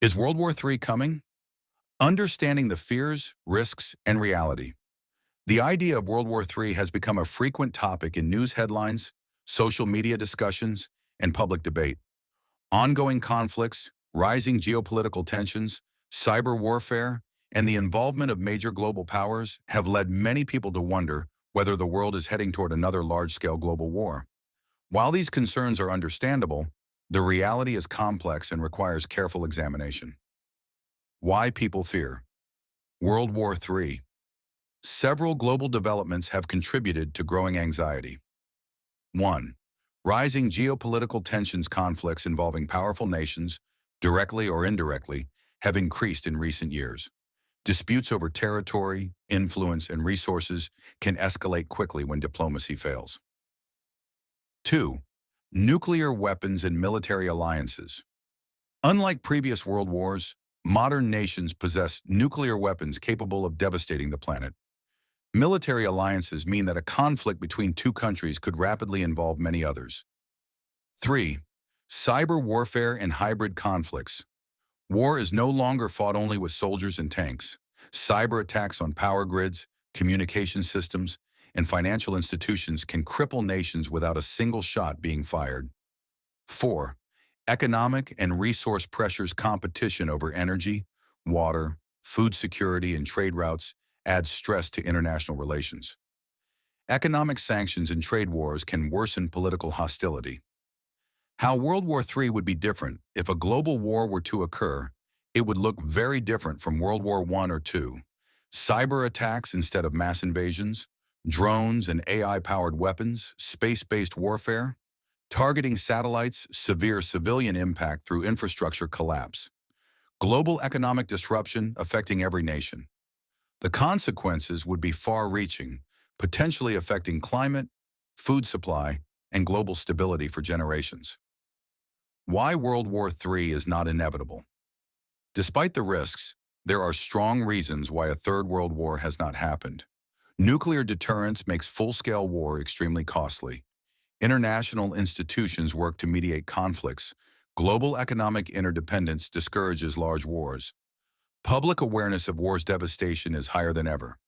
Is World War III coming? Understanding the fears, risks, and reality. The idea of World War III has become a frequent topic in news headlines, social media discussions, and public debate. Ongoing conflicts, rising geopolitical tensions, cyber warfare, and the involvement of major global powers have led many people to wonder whether the world is heading toward another large-scale global war. While these concerns are understandable, the reality is complex and requires careful examination. Why people fear. World War III. Several global developments have contributed to growing anxiety. 1. Rising geopolitical tensions. Conflicts involving powerful nations, directly or indirectly, have increased in recent years. Disputes over territory, influence, and resources can escalate quickly when diplomacy fails. 2. Nuclear weapons and military alliances. Unlike previous world wars, modern nations possess nuclear weapons capable of devastating the planet. Military alliances mean that a conflict between two countries could rapidly involve many others. 3. Cyber warfare and hybrid conflicts. War is no longer fought only with soldiers and tanks. Cyber attacks on power grids, communication systems, and financial institutions can cripple nations without a single shot being fired. 4. Economic and resource pressures. Competition over energy, water, food security, and trade routes adds stress to international relations. Economic sanctions and trade wars can worsen political hostility. How World War III would be different. If a global war were to occur, it would look very different from World War I or II. Cyber attacks instead of mass invasions, drones and AI-powered weapons, space-based warfare, targeting satellites, severe civilian impact through infrastructure collapse, global economic disruption affecting every nation. The consequences would be far-reaching, potentially affecting climate, food supply, and global stability for generations. Why World War III is not inevitable. Despite the risks, there are strong reasons why a third world war has not happened. Nuclear deterrence makes full-scale war extremely costly. International institutions work to mediate conflicts. Global economic interdependence discourages large wars. Public awareness of war's devastation is higher than ever.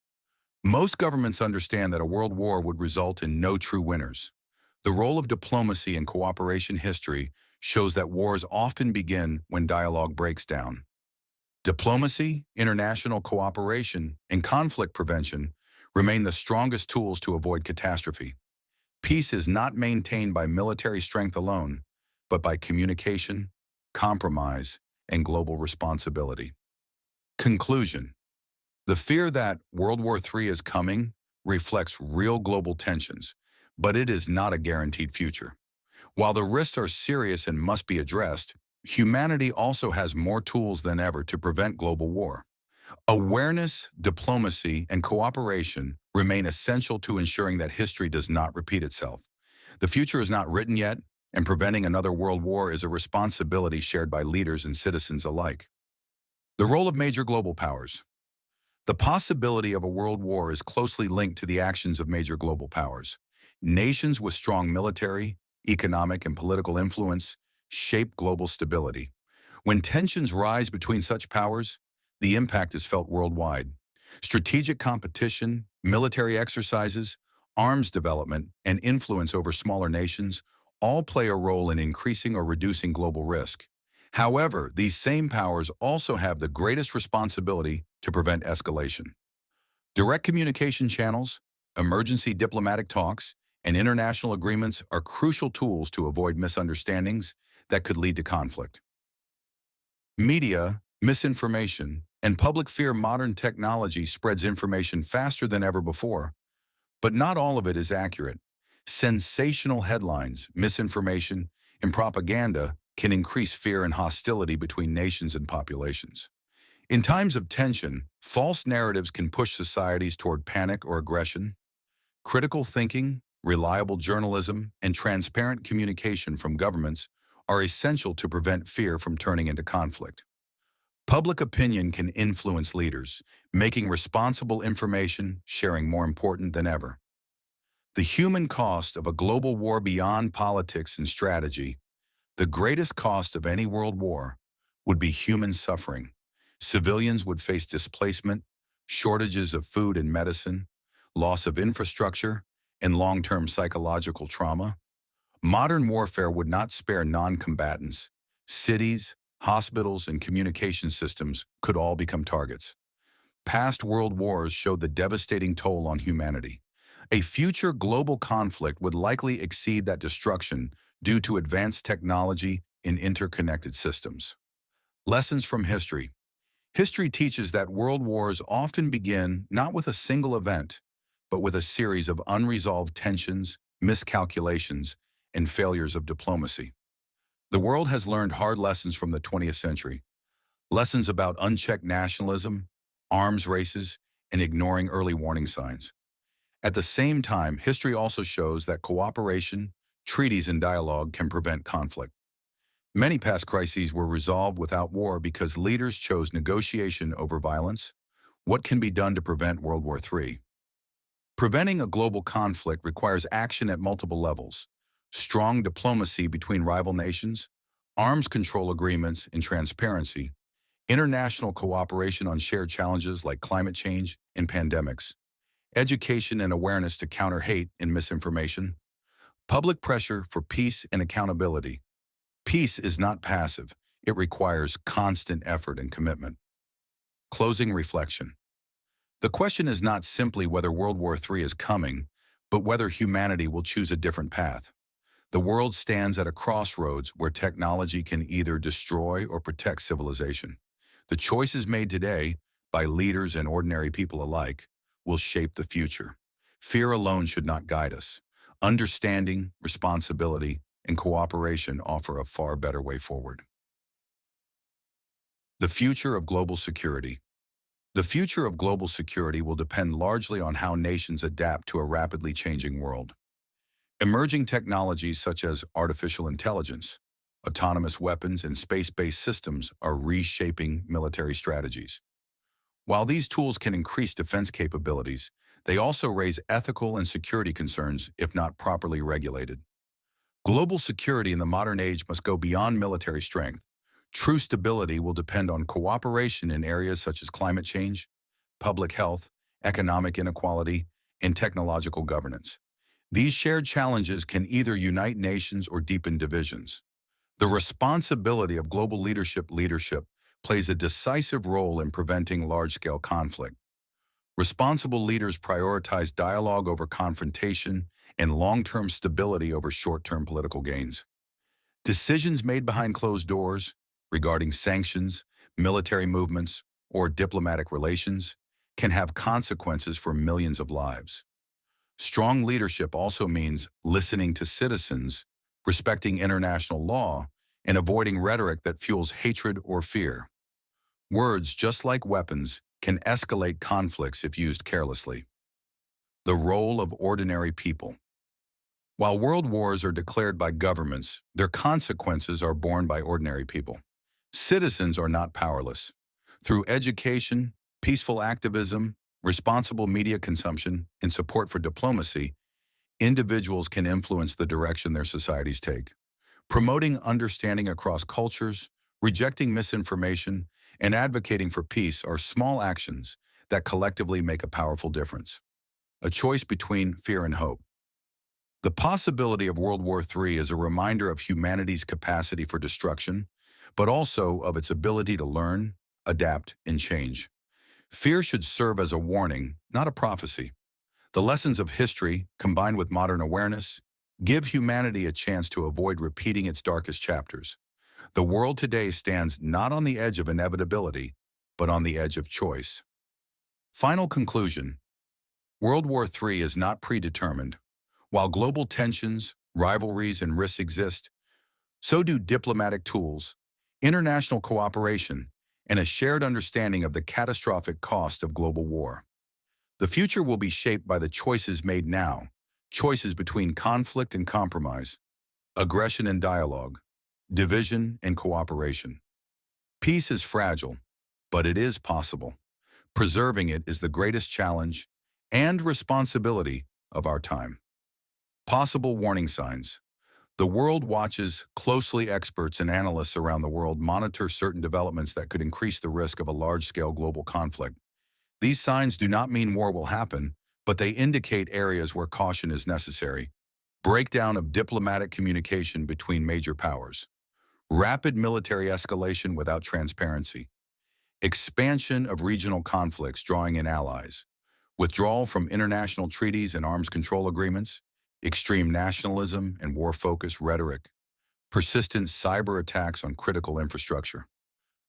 Most governments understand that a world war would result in no true winners. The role of diplomacy and cooperation. History shows that wars often begin when dialogue breaks down. Diplomacy, international cooperation, and conflict prevention remain the strongest tools to avoid catastrophe. Peace is not maintained by military strength alone, but by communication, compromise, and global responsibility. Conclusion. The fear that World War III is coming reflects real global tensions, but it is not a guaranteed future. While the risks are serious and must be addressed, humanity also has more tools than ever to prevent global war. Awareness, diplomacy, and cooperation remain essential to ensuring that history does not repeat itself. The future is not written yet, and preventing another world war is a responsibility shared by leaders and citizens alike. The role of major global powers. The possibility of a world war is closely linked to the actions of major global powers. Nations with strong military, economic, and political influence shape global stability. When tensions rise between such powers, the impact is felt worldwide. Strategic competition, military exercises, arms development, and influence over smaller nations all play a role in increasing or reducing global risk. However, these same powers also have the greatest responsibility to prevent escalation. Direct communication channels, emergency diplomatic talks, and international agreements are crucial tools to avoid misunderstandings that could lead to conflict. Media, misinformation, and public fear. Modern technology spreads information faster than ever before, but not all of it is accurate. Sensational headlines, misinformation, and propaganda can increase fear and hostility between nations and populations. In times of tension, false narratives can push societies toward panic or aggression. Critical thinking, reliable journalism, and transparent communication from governments are essential to prevent fear from turning into conflict. Public opinion can influence leaders, making responsible information sharing more important than ever. The human cost of a global war. Beyond politics and strategy, the greatest cost of any world war would be human suffering. Civilians would face displacement, shortages of food and medicine, loss of infrastructure, and long-term psychological trauma. Modern warfare would not spare non-combatants. Cities, hospitals, and communication systems could all become targets. Past world wars showed the devastating toll on humanity. A future global conflict would likely exceed that destruction due to advanced technology in interconnected systems. Lessons from history. History teaches that world wars often begin not with a single event, but with a series of unresolved tensions, miscalculations, and failures of diplomacy. The world has learned hard lessons from the 20th century. Lessons about unchecked nationalism, arms races, and ignoring early warning signs. At the same time, history also shows that cooperation, treaties, and dialogue can prevent conflict. Many past crises were resolved without war because leaders chose negotiation over violence. What can be done to prevent World War III? Preventing a global conflict requires action at multiple levels: strong diplomacy between rival nations, arms control agreements, and transparency, international cooperation on shared challenges like climate change and pandemics, education and awareness to counter hate and misinformation, public pressure for peace and accountability. Peace is not passive. It requires constant effort and commitment. Closing reflection. The question is not simply whether World War III is coming, but whether humanity will choose a different path. The world stands at a crossroads where technology can either destroy or protect civilization. The choices made today, by leaders and ordinary people alike, will shape the future. Fear alone should not guide us. Understanding, responsibility, and cooperation offer a far better way forward. The future of global security. The future of global security will depend largely on how nations adapt to a rapidly changing world. Emerging technologies such as artificial intelligence, autonomous weapons, and space-based systems are reshaping military strategies. While these tools can increase defense capabilities, they also raise ethical and security concerns if not properly regulated. Global security in the modern age must go beyond military strength. True stability will depend on cooperation in areas such as climate change, public health, economic inequality, and technological governance. These shared challenges can either unite nations or deepen divisions. The responsibility of global leadership plays a decisive role in preventing large-scale conflict. Responsible leaders prioritize dialogue over confrontation and long-term stability over short-term political gains. Decisions made behind closed doors regarding sanctions, military movements, or diplomatic relations can have consequences for millions of lives. Strong leadership also means listening to citizens, respecting international law, and avoiding rhetoric that fuels hatred or fear. Words, just like weapons, can escalate conflicts if used carelessly. The role of ordinary people. While world wars are declared by governments, their consequences are borne by ordinary people. Citizens are not powerless. Through education, peaceful activism, responsible media consumption, and support for diplomacy, individuals can influence the direction their societies take. Promoting understanding across cultures, rejecting misinformation, and advocating for peace are small actions that collectively make a powerful difference. A choice between fear and hope. The possibility of World War III is a reminder of humanity's capacity for destruction, but also of its ability to learn, adapt, and change. Fear should serve as a warning, not a prophecy. The lessons of history, combined with modern awareness, give humanity a chance to avoid repeating its darkest chapters. The world today stands not on the edge of inevitability, but on the edge of choice. Final conclusion. World War III is not predetermined. While global tensions, rivalries, and risks exist, so do diplomatic tools, international cooperation, and a shared understanding of the catastrophic cost of global war. The future will be shaped by the choices made now, choices between conflict and compromise, aggression and dialogue, division and cooperation. Peace is fragile, but it is possible. Preserving it is the greatest challenge and responsibility of our time. Possible warning signs. The world watches closely. Experts and analysts around the world monitor certain developments that could increase the risk of a large-scale global conflict. These signs do not mean war will happen, but they indicate areas where caution is necessary. Breakdown of diplomatic communication between major powers. Rapid military escalation without transparency. Expansion of regional conflicts drawing in allies. Withdrawal from international treaties and arms control agreements. Extreme nationalism and war-focused rhetoric. Persistent cyber attacks on critical infrastructure.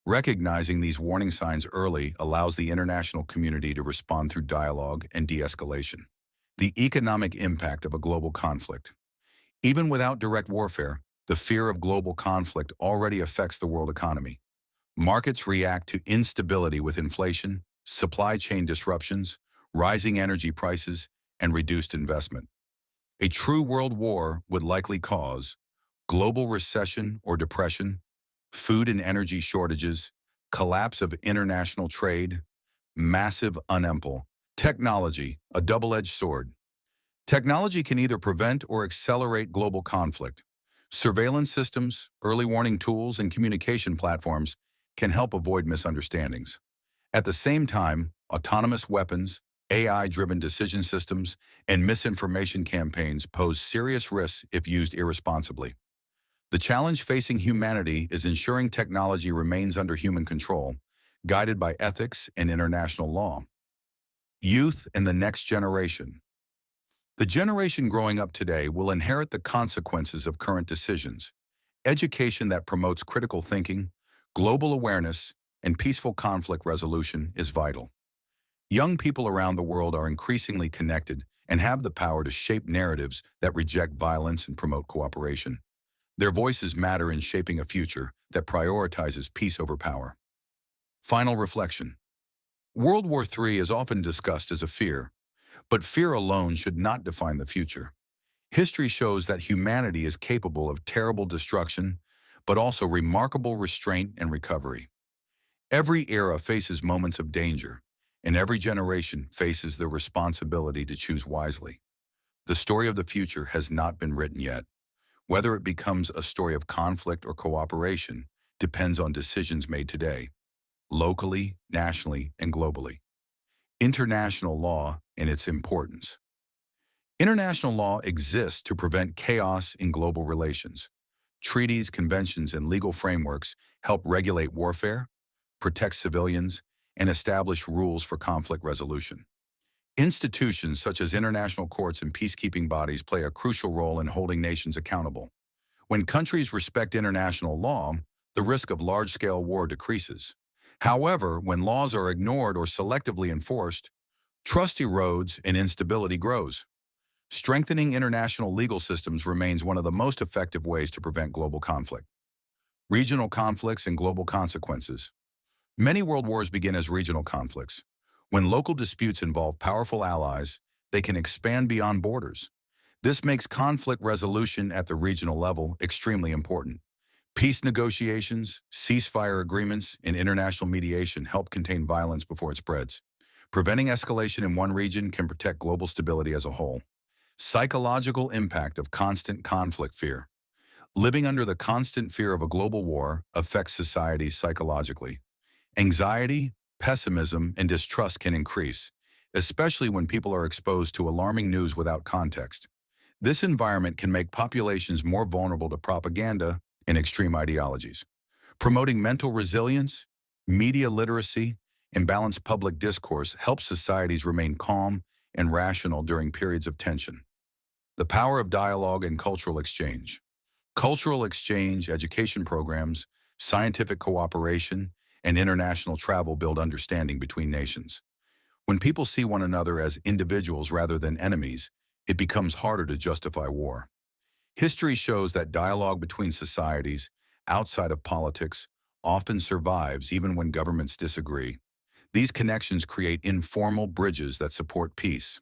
Recognizing these warning signs early allows the international community to respond through dialogue and de-escalation. The economic impact of a global conflict. Even without direct warfare, the fear of global conflict already affects the world economy. Markets react to instability with inflation, supply chain disruptions, rising energy prices, and reduced investment. A true world war would likely cause global recession or depression, food and energy shortages, collapse of international trade, massive unemployment. Technology, a double-edged sword. Technology can either prevent or accelerate global conflict. Surveillance systems, early warning tools, and communication platforms can help avoid misunderstandings. At the same time, autonomous weapons, AI-driven decision systems, and misinformation campaigns pose serious risks if used irresponsibly. The challenge facing humanity is ensuring technology remains under human control, guided by ethics and international law. Youth and the next generation. The generation growing up today will inherit the consequences of current decisions. Education that promotes critical thinking, global awareness, and peaceful conflict resolution is vital. Young people around the world are increasingly connected and have the power to shape narratives that reject violence and promote cooperation. Their voices matter in shaping a future that prioritizes peace over power. Final reflection. World War III is often discussed as a fear, but fear alone should not define the future. History shows that humanity is capable of terrible destruction, but also remarkable restraint and recovery. Every era faces moments of danger, and every generation faces the responsibility to choose wisely. The story of the future has not been written yet. Whether it becomes a story of conflict or cooperation depends on decisions made today, locally, nationally, and globally. International law and its importance. International law exists to prevent chaos in global relations. Treaties, conventions, and legal frameworks help regulate warfare, protect civilians, and establish rules for conflict resolution. Institutions such as international courts and peacekeeping bodies play a crucial role in holding nations accountable. When countries respect international law, the risk of large-scale war decreases. However, when laws are ignored or selectively enforced, trust erodes and instability grows. Strengthening international legal systems remains one of the most effective ways to prevent global conflict. Regional conflicts and global consequences. Many world wars begin as regional conflicts. When local disputes involve powerful allies, they can expand beyond borders. This makes conflict resolution at the regional level extremely important. Peace negotiations, ceasefire agreements, and international mediation help contain violence before it spreads. Preventing escalation in one region can protect global stability as a whole. Psychological impact of constant conflict fear. Living under the constant fear of a global war affects societies psychologically. Anxiety, pessimism, and distrust can increase, especially when people are exposed to alarming news without context. This environment can make populations more vulnerable to propaganda and extreme ideologies. Promoting mental resilience, media literacy, and balanced public discourse helps societies remain calm and rational during periods of tension. The power of dialogue and cultural exchange. Cultural exchange, education programs, scientific cooperation, and international travel build understanding between nations. When people see one another as individuals rather than enemies, it becomes harder to justify war. History shows that dialogue between societies, outside of politics, often survives even when governments disagree. These connections create informal bridges that support peace.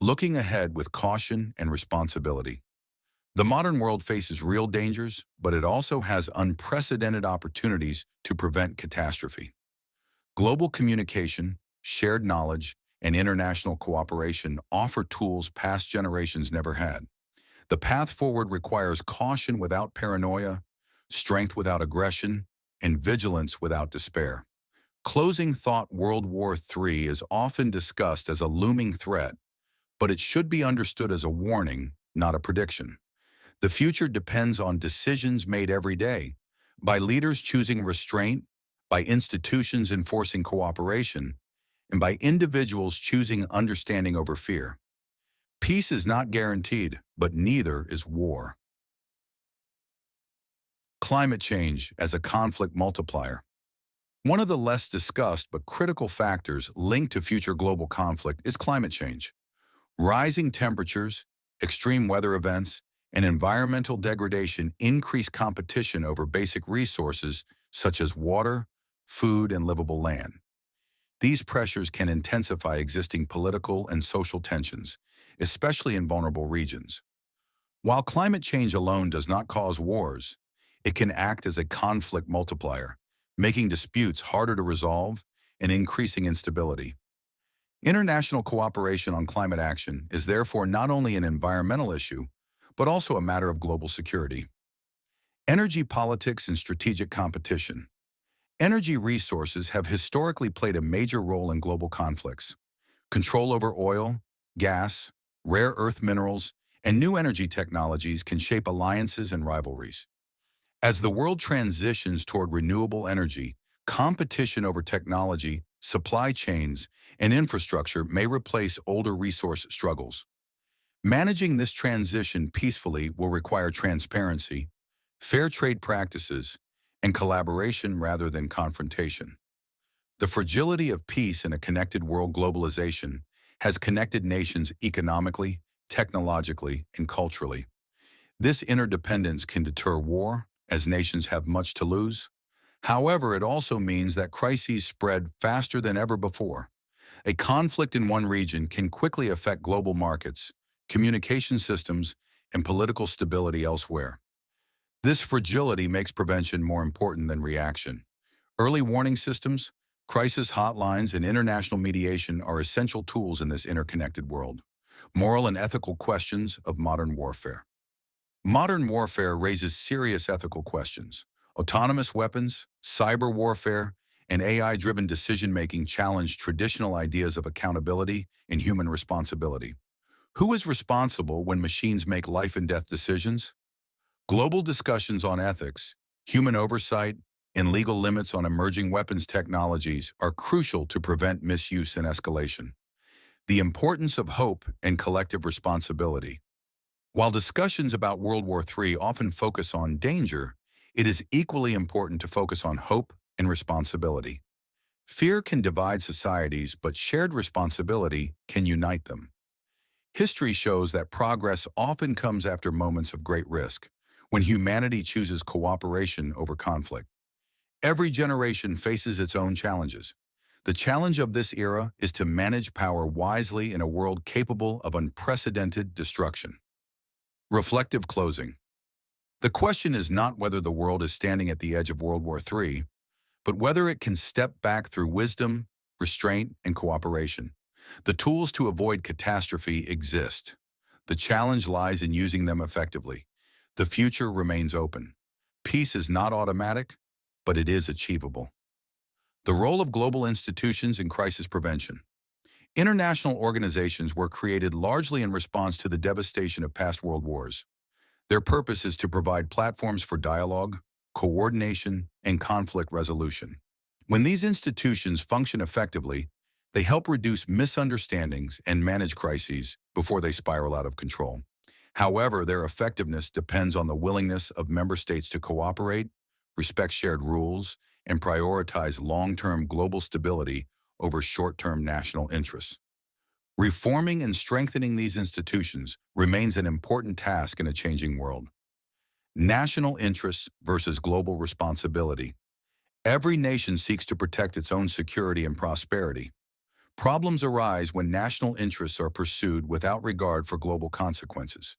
Looking ahead with caution and responsibility. The modern world faces real dangers, but it also has unprecedented opportunities to prevent catastrophe. Global communication, shared knowledge, and international cooperation offer tools past generations never had. The path forward requires caution without paranoia, strength without aggression, and vigilance without despair. Closing thought: World War III is often discussed as a looming threat, but it should be understood as a warning, not a prediction. The future depends on decisions made every day, by leaders choosing restraint, by institutions enforcing cooperation, and by individuals choosing understanding over fear. Peace is not guaranteed, but neither is war. Climate change as a conflict multiplier. One of the less discussed but critical factors linked to future global conflict is climate change. Rising temperatures, extreme weather events, and environmental degradation increase competition over basic resources such as water, food, and livable land. These pressures can intensify existing political and social tensions, especially in vulnerable regions. While climate change alone does not cause wars, it can act as a conflict multiplier, making disputes harder to resolve and increasing instability. International cooperation on climate action is therefore not only an environmental issue, but also a matter of global security. Energy politics and strategic competition. Energy resources have historically played a major role in global conflicts. Control over oil, gas, rare earth minerals, and new energy technologies can shape alliances and rivalries. As the world transitions toward renewable energy, competition over technology, supply chains, and infrastructure may replace older resource struggles. Managing this transition peacefully will require transparency, fair trade practices, and collaboration rather than confrontation. The fragility of peace in a connected world. Globalization has connected nations economically, technologically, and culturally. This interdependence can deter war, as nations have much to lose. However, it also means that crises spread faster than ever before. A conflict in one region can quickly affect global markets, communication systems, and political stability elsewhere. This fragility makes prevention more important than reaction. Early warning systems, crisis hotlines, and international mediation are essential tools in this interconnected world. Moral and ethical questions of modern warfare. Modern warfare raises serious ethical questions. Autonomous weapons, cyber warfare, and AI-driven decision-making challenge traditional ideas of accountability and human responsibility. Who is responsible when machines make life and death decisions? Global discussions on ethics, human oversight, and legal limits on emerging weapons technologies are crucial to prevent misuse and escalation. The importance of hope and collective responsibility. While discussions about World War III often focus on danger, it is equally important to focus on hope and responsibility. Fear can divide societies, but shared responsibility can unite them. History shows that progress often comes after moments of great risk, when humanity chooses cooperation over conflict. Every generation faces its own challenges. The challenge of this era is to manage power wisely in a world capable of unprecedented destruction. Reflective closing. The question is not whether the world is standing at the edge of World War III, but whether it can step back through wisdom, restraint, and cooperation. The tools to avoid catastrophe exist. The challenge lies in using them effectively. The future remains open. Peace is not automatic, but it is achievable. The role of global institutions in crisis prevention. International organizations were created largely in response to the devastation of past world wars. Their purpose is to provide platforms for dialogue, coordination, and conflict resolution. When these institutions function effectively, they help reduce misunderstandings and manage crises before they spiral out of control. However, their effectiveness depends on the willingness of member states to cooperate, respect shared rules, and prioritize long-term global stability over short-term national interests. Reforming and strengthening these institutions remains an important task in a changing world. National interests versus global responsibility. Every nation seeks to protect its own security and prosperity. Problems arise when national interests are pursued without regard for global consequences.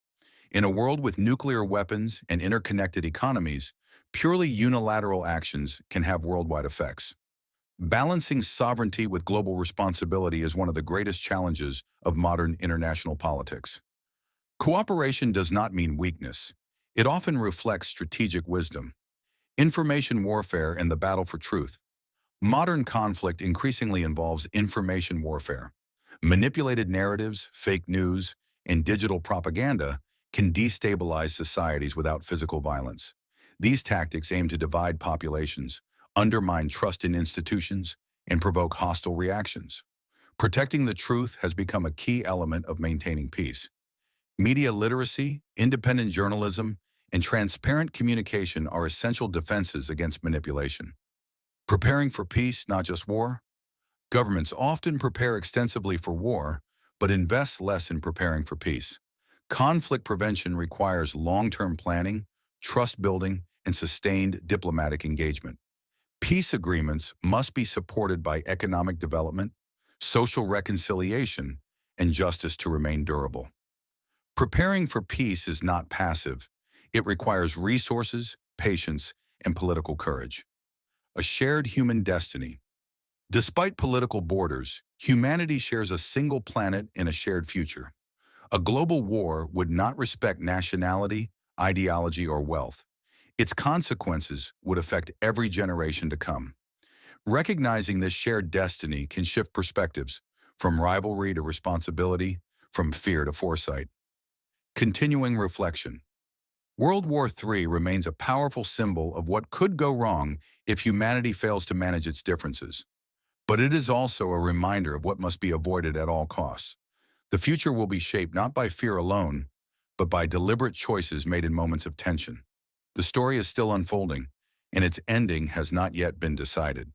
In a world with nuclear weapons and interconnected economies, purely unilateral actions can have worldwide effects. Balancing sovereignty with global responsibility is one of the greatest challenges of modern international politics. Cooperation does not mean weakness. It often reflects strategic wisdom. Information warfare and the battle for truth. Modern conflict increasingly involves information warfare. Manipulated narratives, fake news, and digital propaganda can destabilize societies without physical violence. These tactics aim to divide populations, undermine trust in institutions, and provoke hostile reactions. Protecting the truth has become a key element of maintaining peace. Media literacy, independent journalism, and transparent communication are essential defenses against manipulation. Preparing for peace, not just war. Governments often prepare extensively for war, but invest less in preparing for peace. Conflict prevention requires long-term planning, trust building, and sustained diplomatic engagement. Peace agreements must be supported by economic development, social reconciliation, and justice to remain durable. Preparing for peace is not passive. It requires resources, patience, and political courage. A shared human destiny. Despite political borders, humanity shares a single planet and a shared future. A global war would not respect nationality, ideology, or wealth. Its consequences would affect every generation to come. Recognizing this shared destiny can shift perspectives from rivalry to responsibility, from fear to foresight. Continuing reflection. World War III remains a powerful symbol of what could go wrong if humanity fails to manage its differences. But it is also a reminder of what must be avoided at all costs. The future will be shaped not by fear alone, but by deliberate choices made in moments of tension. The story is still unfolding, and its ending has not yet been decided.